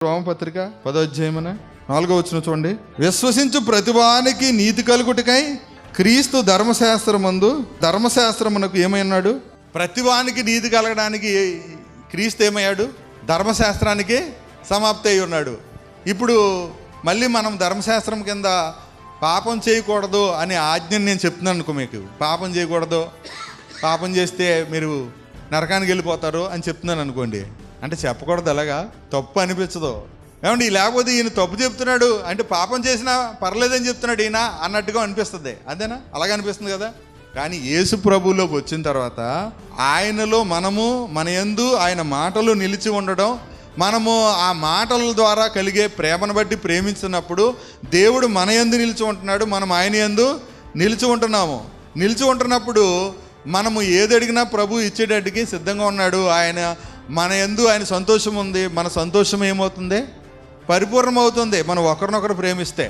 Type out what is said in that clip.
రోమపత్రిక 10వ అధ్యాయమున 4వ వచనం చూడండి. విశ్వసించు ప్రతివానికి నీతి కలుగుటకై క్రీస్తు ధర్మశాస్త్రమునకు ఏమన్నాడు? ప్రతివానికి నీతి కలగడానికి క్రీస్తు ఏమయ్యాడు? ధర్మశాస్త్రానికి సమాప్తి అయి ఉన్నాడు. ఇప్పుడు మళ్ళీ మనం ధర్మశాస్త్రం కింద పాపం చేయకూడదు అనే ఆజ్ఞని నేను చెప్తున్నాను అనుకో, మీకు పాపం చేయకూడదు, పాపం చేస్తే మీరు నరకానికి వెళ్ళిపోతారు అని చెప్తున్నాను అనుకోండి. అంటే చెప్పకూడదు, అలాగా తప్పు అనిపించదు ఏమండి. లేకపోతే ఈయన తప్పు చెప్తున్నాడు అంటే పాపం చేసినా పర్లేదని చెప్తున్నాడు ఈయన అన్నట్టుగా అనిపిస్తుంది. అదేనా? అలాగే అనిపిస్తుంది కదా. కానీ యేసు ప్రభువులోకి వచ్చిన తర్వాత ఆయనలో మనము మన యందు ఆయన మాటలు నిలిచి ఉండడం, మనము ఆ మాటల ద్వారా కలిగే ప్రేమను బట్టి ప్రేమించినప్పుడు దేవుడు మన యందు నిలిచి ఉంటున్నాడు, మనం ఆయన యందు నిలిచి ఉంటున్నాము. నిలిచి ఉంటున్నప్పుడు మనము ఏది అడిగినా ప్రభు ఇచ్చేటట్టుకి సిద్ధంగా ఉన్నాడు. ఆయన మన యందు ఆయన సంతోషం ఉంది. మన సంతోషం ఏమవుతుంది? పరిపూర్ణమవుతుంది మనం ఒకరినొకరు ప్రేమిస్తే.